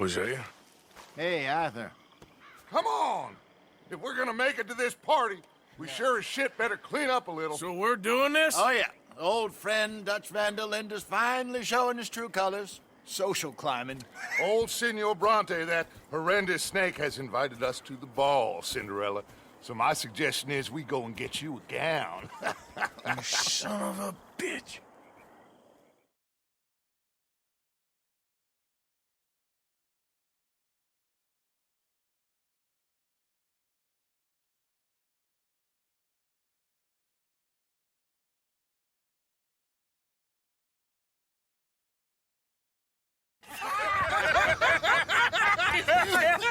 Hosea? Hey, Arthur. Come on! If we're gonna make it to this party, we sure as shit better clean up a little. So we're doing this? Oh, yeah. Old friend Dutch Van der Linde's finally showing his true colors. Social climbing. Old Senor Bronte, that horrendous snake, has invited us to the ball, Cinderella. So my suggestion is we go and get you a gown. You son of a bitch.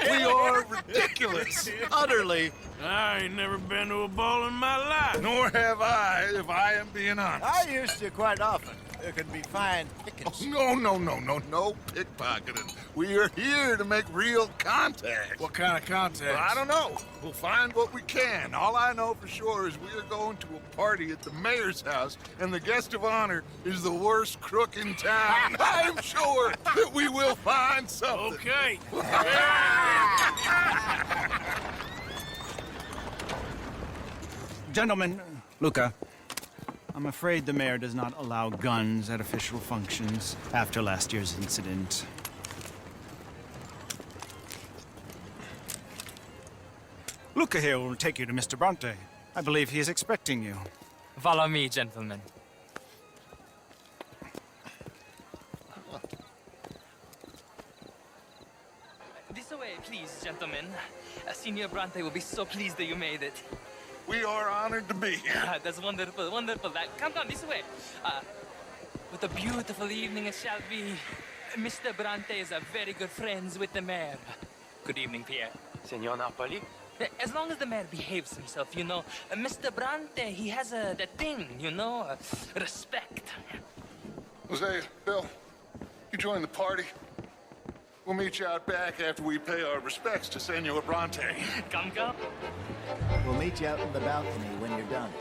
We are ridiculous. Utterly. I ain't never been to a ball in my life. Nor have I, if I am being honest. I used to quite often. There can be fine pickings. No pickpocketing. We are here to make real contact. What kind of contact? Well, I don't know. We'll find what we can. All I know for sure is we are going to a party at the mayor's house, and the guest of honor is the worst crook in town. I'm sure that we will find something. Okay. Gentlemen, Luca, I'm afraid the mayor does not allow guns at official functions after last year's incident. Luca here will take you to Mr. Bronte. I believe he is expecting you. Follow me, gentlemen. This way, please, gentlemen. Senior Bronte will be so pleased that you made it. We are honored to be here. That's wonderful, wonderful. Come this way. What a beautiful evening it shall be. Mr. Bronte is a very good friends with the mayor. Good evening, Pierre. Senor Napoli? As long as the mayor behaves himself, you know. Mr. Bronte, he has that thing, you know, respect. Hosea, Bill, you join the party. We'll meet you out back after we pay our respects to Senor Bronte. Come. We'll meet you out in the balcony when you're done.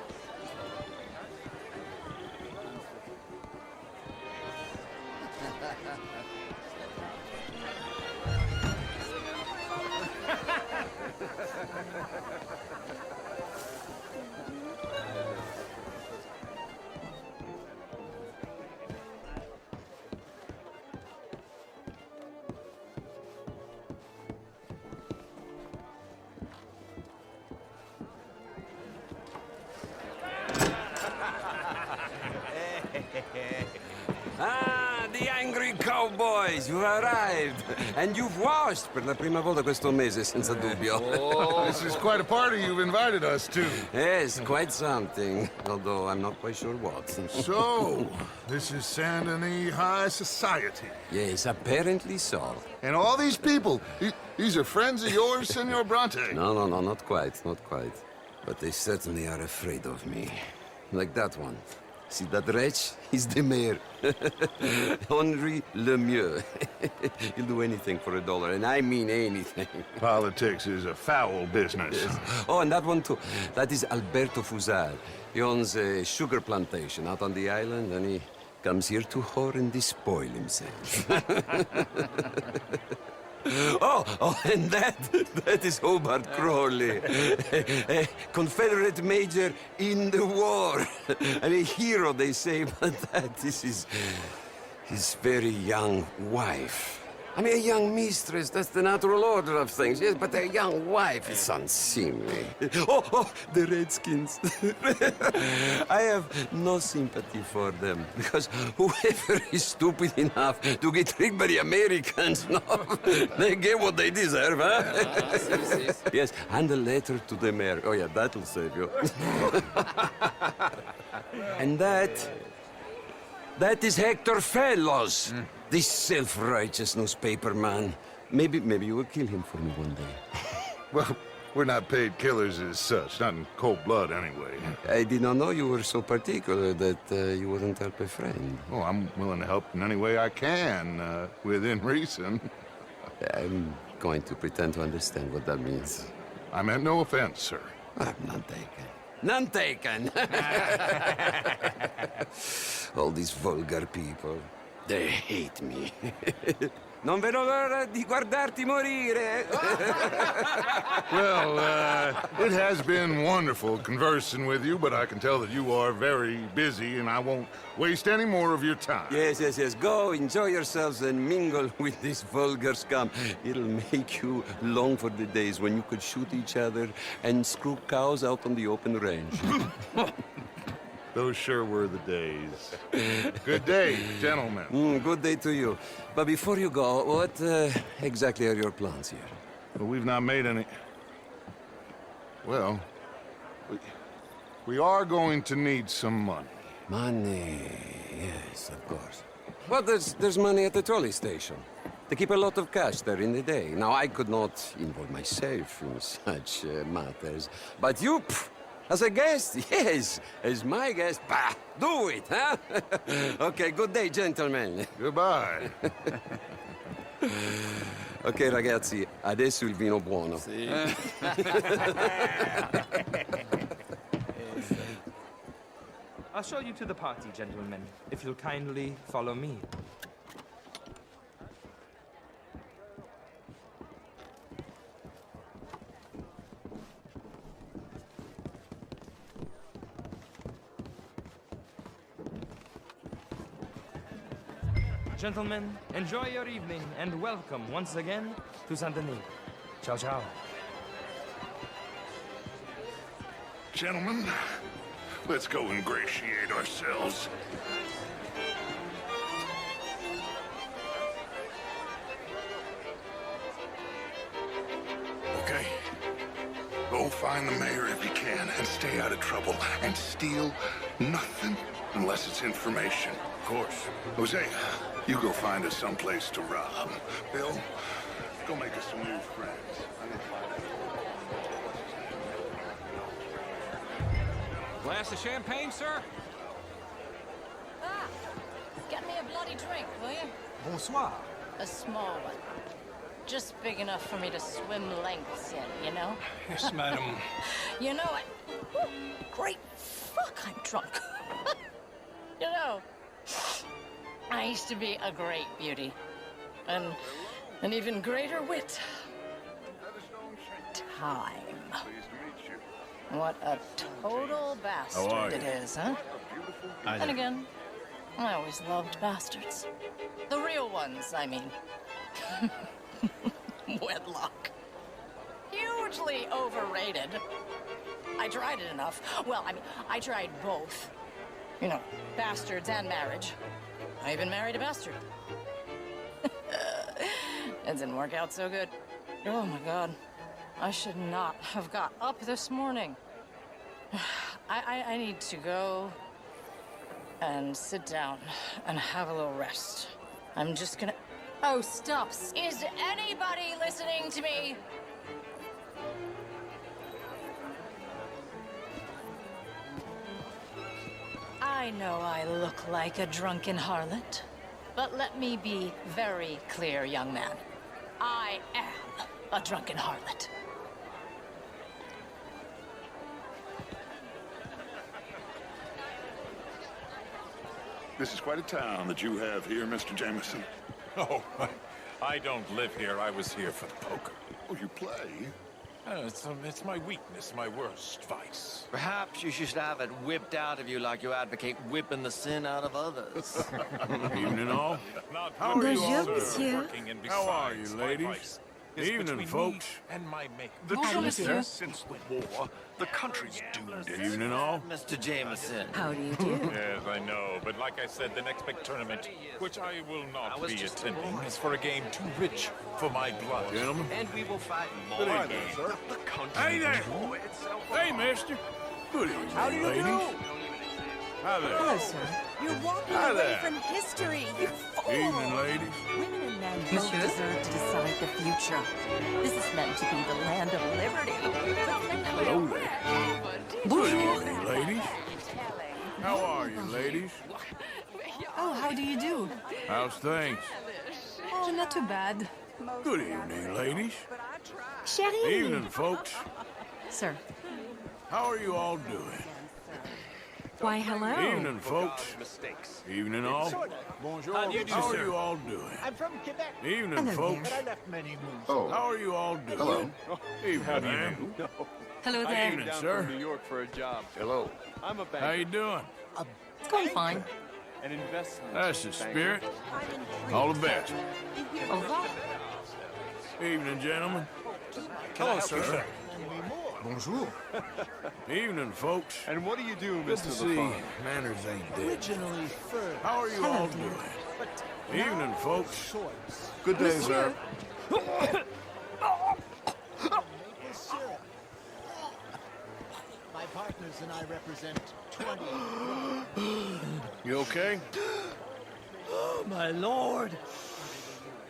Ah, the angry cowboys, you arrived. And you've washed per la prima volta questo mese, senza dubbio. This is quite a party you've invited us to. Yes, quite something. Although I'm not quite sure what. So, this is Saint Denis High Society. Yes, apparently so. And all these people, these are friends of yours, Senor Bronte? No, not quite, not quite. But they certainly are afraid of me. Like that one. See that wretch? He's the mayor. Henri Lemieux. He'll do anything for $1, and I mean anything. Politics is a foul business. Yes. Oh, and that one too. That is Alberto Fusar. He owns a sugar plantation out on the island, and he comes here to whore and despoil himself. Oh, and that is Hobart Crawley, a Confederate major in the war. And a hero, they say, but that is his very young wife. I mean, a young mistress, that's the natural order of things, yes, but a young wife is unseemly. Oh, the Redskins. I have no sympathy for them, because whoever is stupid enough to get tricked by the Americans, no, they get what they deserve, huh? Yes, and a letter to the mayor. Oh, yeah, that'll save you. And that is Hector Fellows. This self-righteous newspaper man. Maybe you will kill him for me one day. Well, we're not paid killers as such, not in cold blood anyway. I did not know you were so particular that you wouldn't help a friend. Oh, I'm willing to help in any way I can, within reason. I'm going to pretend to understand what that means. I meant no offense, sir. None taken. None taken! All these vulgar people, they hate me. Non vedo l'ora di guardarti morire. Well, it has been wonderful conversing with you, but I can tell that you are very busy, and I won't waste any more of your time. Yes, yes, yes. Go, enjoy yourselves and mingle with this vulgar scum. It'll make you long for the days when you could shoot each other and screw cows out on the open range. Those sure were the days. Good day, gentlemen. Good day to you. But before you go, what exactly are your plans here? Well, we've not made any... Well, we are going to need some money. Money, yes, of course. Well, there's money at the trolley station. They keep a lot of cash there in the day. Now, I could not involve myself in such matters. But you, as a guest, yes, as my guest, bah, do it, huh? Okay, good day, gentlemen. Goodbye. Ok, ragazzi, adesso il vino buono. I'll show you to the party, gentlemen, if you'll kindly follow me. Gentlemen, enjoy your evening and welcome once again to Saint Denis. Ciao, ciao. Gentlemen, let's go ingratiate ourselves. Okay. Go find the mayor if you can and stay out of trouble and steal nothing unless it's information. Of course. Jose, you go find us someplace to rob. Bill, go make us some new friends. Glass of champagne, sir? Ah, get me a bloody drink, will you? Bonsoir. A small one. Just big enough for me to swim lengths in, you know? Yes, madam. You know, great fuck, I'm drunk. You know, I used to be a great beauty. And an even greater wit. Time. What a total bastard it is, huh? And again, I always loved bastards. The real ones, I mean. Wedlock. Hugely overrated. I tried it enough. Well, I mean, I tried both. You know, bastards and marriage. I even married a bastard. It didn't work out so good. Oh my God. I should not have got up this morning. I need to go and sit down and have a little rest. I'm just gonna... Oh, stop. Is anybody listening to me? I know I look like a drunken harlot, but let me be very clear, young man. I am a drunken harlot. This is quite a town that you have here, Mr. Jameson. Oh, I don't live here. I was here for the poker. Oh, you play? It's my weakness, my worst vice. Perhaps you should have it whipped out of you like you advocate whipping the sin out of others. Evening, all. How are you all, sir? How are you, ladies? Evening, folks. And my makeup. The truth monsieur. is, since the war, the country's doomed. Evening, all. Mr. Jameson. How do you do? Yes, I know. But like I said, the next big tournament, which I will not be attending, is for a game too rich for my blood. Gentlemen. And we will fight more Good evening, games. sir. The country Hey there. will itself Hey, mister. Good evening, How do you ladies. do? Hi there. Hello, sir. You're walking Hi away there. from history, you fool! Evening, ladies. Women and men both Monsieur? deserve to decide the future. This is meant to be the land of liberty. Hello there. Good evening, ladies. How are you, ladies? Oh, how do you do? How's things? Oh, not too bad. Good evening, ladies. Chérie! Evening, folks. Sir, How are you all doing? Why, hello. Evening, folks. Evening, all. How do you do, How are sir? you all doing? I'm from Quebec. Evening, folks. But I left many moons. Oh. How are you all doing? Hello. Evening, man. Hello there. Evening, sir. New York for a job. Hello. I'm a How you doing? It's going fine. An investment. That's the spirit. All the best. Au revoir. Evening, gentlemen. Hello, sir. Bonjour. Evening, folks. And what do you do, Good to Mr. see LaFawn? manners ain't dead. Originally fur. How are you all doing? Evening, folks. Shorts. Good day, sir. Maple syrup. My partners and I represent 20. You okay? Oh, my lord.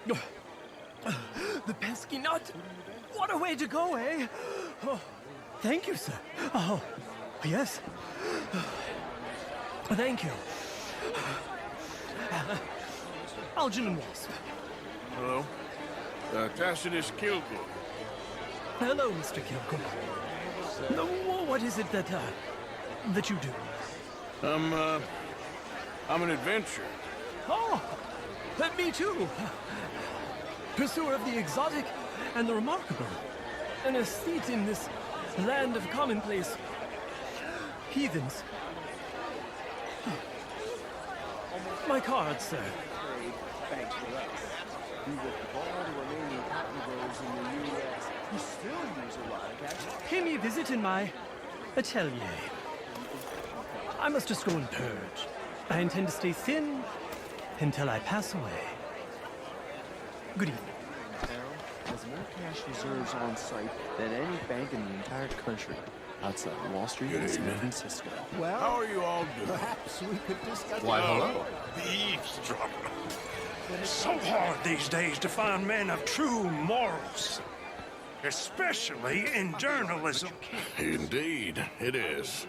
The pesky nut. What a way to go, eh? Oh, thank you, sir. Oh, yes. Thank you. Algernon Wasp. Hello. Tacitus Gilded. Hello, Mr. Kilgore. What is it that you do? I'm an adventurer. Oh, me too. Pursuer of the exotic and the remarkable. An aesthete in this land of commonplace heathens. My card, sir. Thanks for us. We with all the remaining cotton grows in the U.S. who still use erotic. Pay me a visit in my atelier. I must just go and purge. I intend to stay thin until I pass away. Good evening. Has more cash reserves on site than any bank in the entire country outside Wall Street and San Francisco. Well, How are you all doing? perhaps we could discuss. Why, hello. Eavesdropper. It's so hard these days to find men of true morals, especially in journalism. Indeed, it is.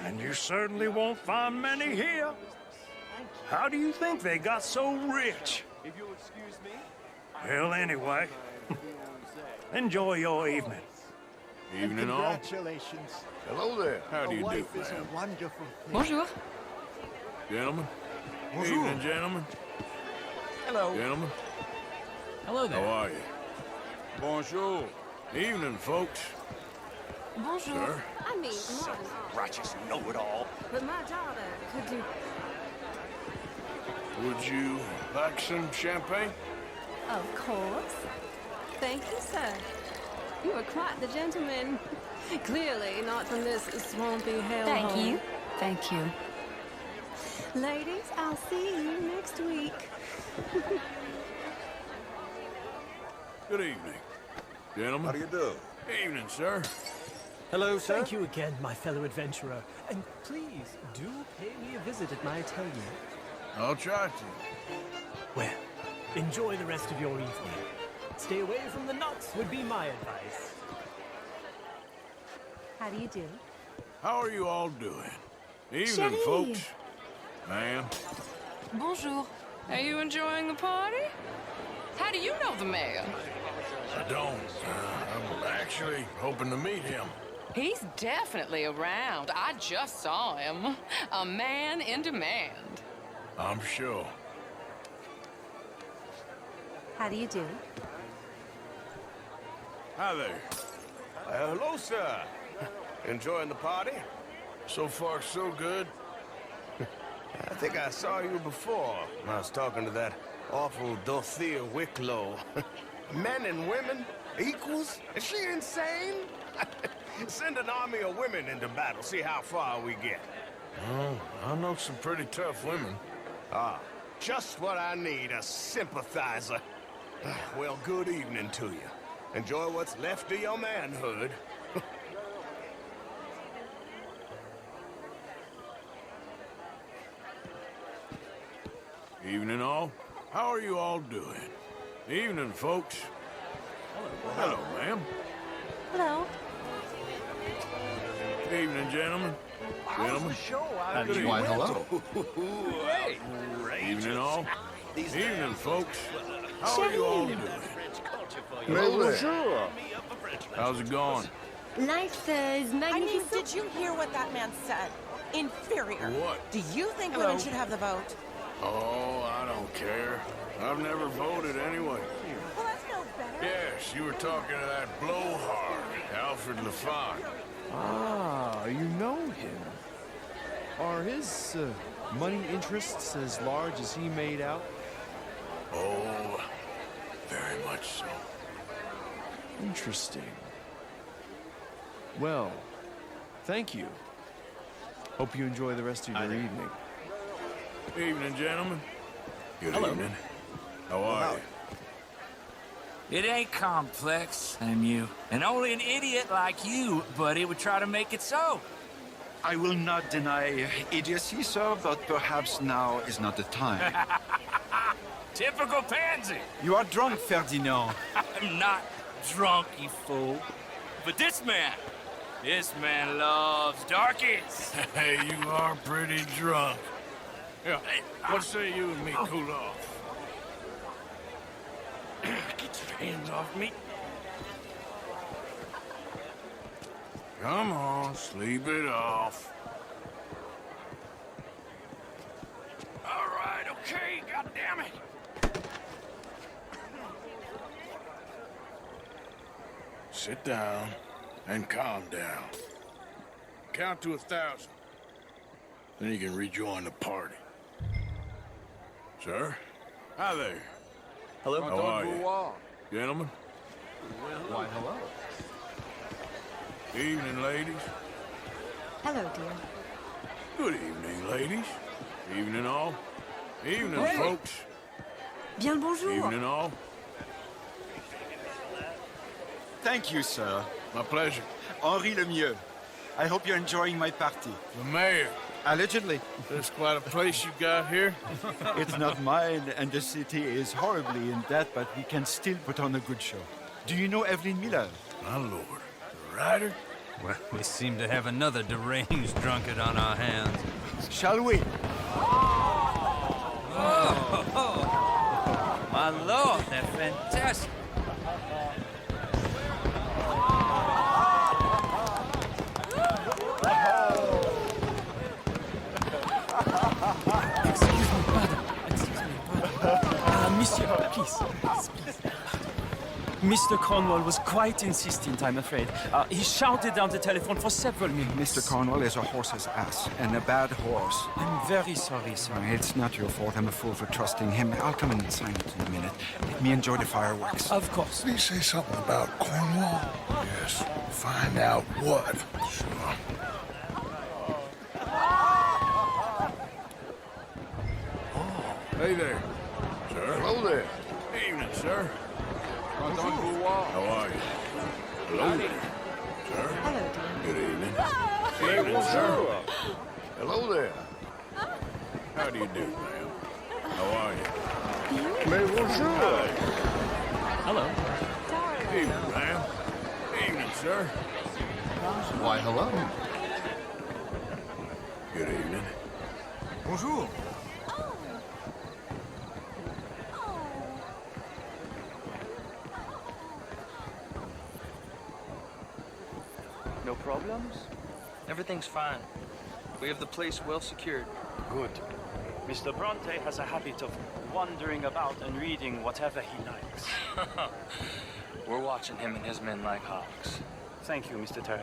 And you certainly won't find many here. How do you think they got so rich? If you'll excuse me. Well, anyway, enjoy your evening. Evening, all. Congratulations. Hello there. How do you A do, wife is ma'am? a wonderful thing. Bonjour. Gentlemen? Bonjour. Evening, gentlemen. Hello. Gentlemen, Hello there. how are you? Bonjour. Evening, folks. Bonjour. Sir? I mean, Martin. Righteous know-it-all. But my daughter could do. Would you like some champagne? Of course. Thank you, sir. You are quite the gentleman. Clearly not from this swampy hellhole. Thank you. Thank you. Ladies, I'll see you next week. Good evening. Gentlemen. How do you do? Evening, sir. Hello, sir. Thank you again, my fellow adventurer. And please, do pay me a visit at my atelier. I'll try to. Well, enjoy the rest of your evening. Stay away from the nuts would be my advice. How do you do? How are you all doing? Evening, Chérie. folks. Ma'am. Bonjour. Are you enjoying the party? How do you know the mayor? I don't. I'm actually hoping to meet him. He's definitely around. I just saw him. A man in demand. I'm sure. How do you do? Hi there. Hello, sir. Enjoying the party? So far, so good. I think I saw you before. I was talking to that awful Dorothea Wicklow. Men and women, equals? Is she insane? Send an army of women into battle, see how far we get. Oh, I know some pretty tough women. Ah, just what I need, a sympathizer. Well, good evening to you. Enjoy what's left of your manhood. Evening, all. How are you all doing? Evening, folks. Hello, ma'am. Hello. Evening, gentlemen. Gentlemen. How do you do? Why, hello. Evening, all. Evening, folks. How are you all doing? Hello there. How's it going? Life is magnificent. Did you hear what that man said? inferior. What? Do you think women should have the vote? Oh, I don't care. I've never voted anyway. Well, that's no better. Yes, you were talking to that blowhard, Alfred LaFont. Ah, you know him. Are his money interests as large as he made out? Oh, very much so. Interesting. Well, thank you. Hope you enjoy the rest of your evening. Evening, gentlemen. Good Hello. evening. How are you? It ain't complex, MU. And only an idiot like you, buddy, would try to make it so. I will not deny idiocy, sir, but perhaps now is not the time. Typical pansy. You are drunk, Ferdinand. I'm not drunk, you fool. But this man loves darkies. Hey, you are pretty drunk. Yeah, what say you and me cool off? Get your hands off me. Come on, sleep it off. All right, okay, goddammit. Sit down and calm down. Count to 1,000. Then you can rejoin the party. Sir? Hi there. Hello. How are you? Gentlemen? Why, hello. Evening, ladies. Hello, dear. Good evening, ladies. Evening, all. Evening, Hey. folks. Bien le bonjour. Evening, all. Thank you, sir. My pleasure. Henri Lemieux. I hope you're enjoying my party. The mayor. Allegedly. That's quite a place you got here. It's not mine, and the city is horribly in debt, but we can still put on a good show. Do you know Evelyn Miller? My lord. The writer? Well, we seem to have another deranged drunkard on our hands. Shall we? Oh, my lord, they're fantastic. Excuse me, pardon. Monsieur, please. Mr. Cornwall was quite insistent, I'm afraid. He shouted down the telephone for several minutes. Mr. Cornwall is a horse's ass, and a bad horse. I'm very sorry, sir. It's not your fault. I'm a fool for trusting him. I'll come in and sign it in a minute. Let me enjoy the fireworks. Of course. Did he say something about Cornwall? Yes. Find out what. Sure. Hey there. Sir. Hello there. Evening, sir. How are you? Hello there. Sir. Hello, dear. Good evening. Evening, sir. Hello there. How do you do, ma'am? How are you? Mais bonjour. Hello. Evening, ma'am. Evening, sir. Why, hello. Good evening. Bonjour. No problems? Everything's fine. We have the place well secured. Good. Mr. Bronte has a habit of wandering about and reading whatever he likes. We're watching him and his men like hawks. Thank you, Mr. Turner.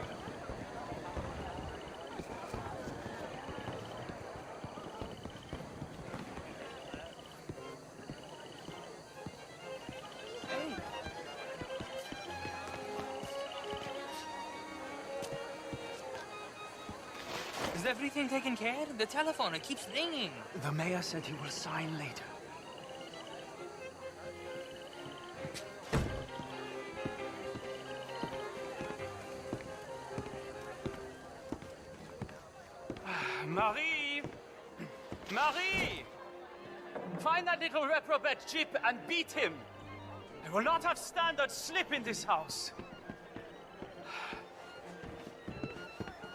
Is everything taken care of? The telephone, it keeps ringing. The mayor said he will sign later. Marie! Marie! Find that little reprobate Jip and beat him! I will not have standard slip in this house!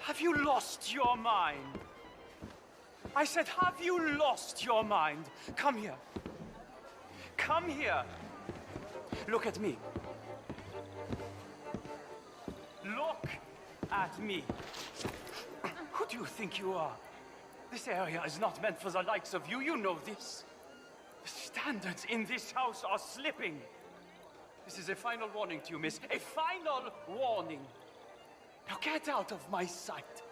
Have you lost your mind? I said, have you lost your mind? Come here. Come here. Look at me. Look at me. Who do you think you are? This area is not meant for the likes of you. You know this. The standards in this house are slipping. This is a final warning to you, miss. A final warning. Now get out of my sight.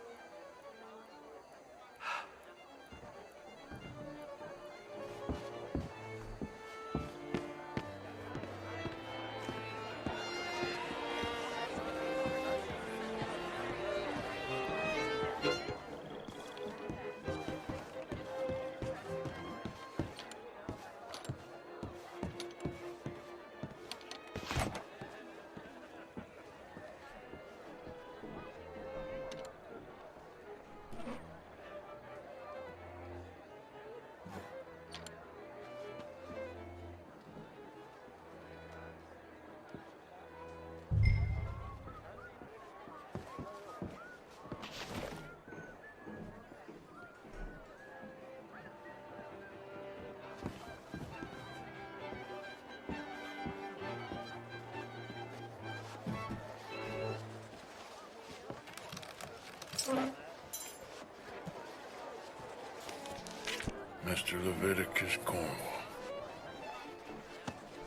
Mr. Leviticus Cornwall.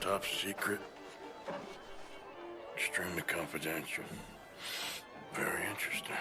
Top secret. Extremely confidential. Very interesting.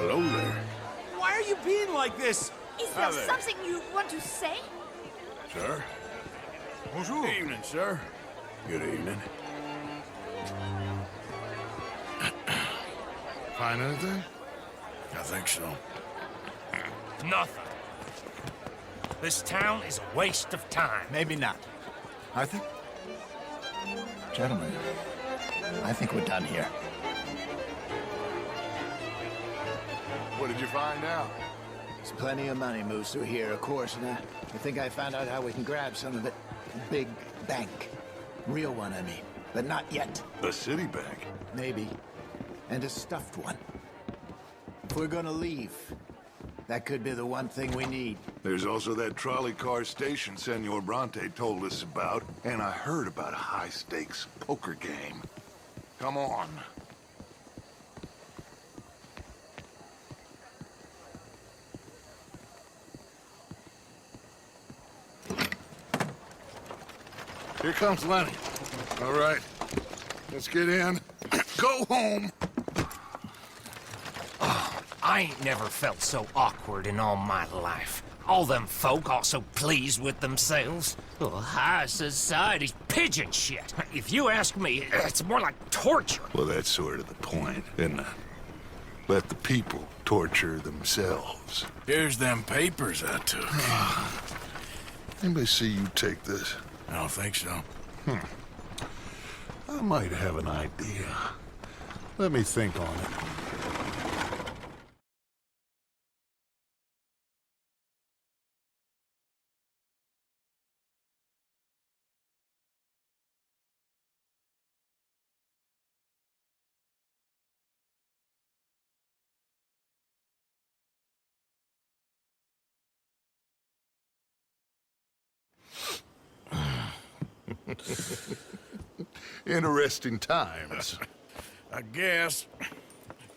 Hello there. Why are you being like this? Is there something you want to say? Sir? Bonjour. Good evening, sir. Good evening. Find anything? I think so. Nothing. This town is a waste of time. Maybe not. Arthur? Gentlemen, I think we're done here. What did you find out? There's plenty of money moves through here, of course, and I think I found out how we can grab some of it. A big bank. Real one, I mean. But not yet. The city bank? Maybe. And a stuffed one. If we're gonna leave, that could be the one thing we need. There's also that trolley car station Senor Bronte told us about, and I heard about a high-stakes poker game. Come on. Here comes Lenny. All right, let's get in. Go home. Oh, I ain't never felt so awkward in all my life. All them folk all so pleased with themselves. Oh, high society's pigeon shit. If you ask me, it's more like torture. Well, that's sort of the point, isn't it? Let the people torture themselves. Here's them papers I took. Anybody see you take this? I don't think so. I might have an idea. Let me think on it. Interesting times. I guess.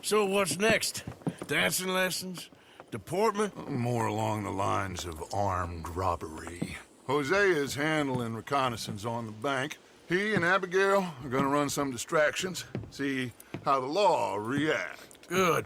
So what's next? Dancing lessons? Deportment? More along the lines of armed robbery. Jose is handling reconnaissance on the bank. He and Abigail are gonna run some distractions, see how the law react. Good.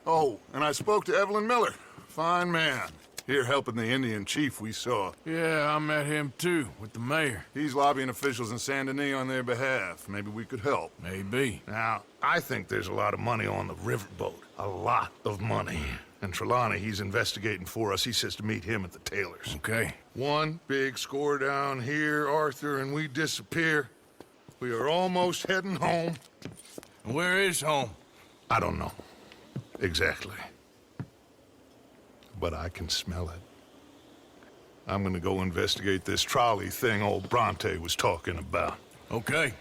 Oh, and I spoke to Evelyn Miller. Fine man. Here helping the Indian chief we saw. Yeah, I met him too, with the mayor. He's lobbying officials in Saint Denis on their behalf. Maybe we could help. Maybe. Now, I think there's a lot of money on the riverboat. A lot of money. And Trelawney, he's investigating for us. He says to meet him at the tailor's. Okay. One big score down here, Arthur, and we disappear. We are almost heading home. Where is home? I don't know. Exactly. But I can smell it. I'm gonna go investigate this trolley thing old Bronte was talking about. Okay.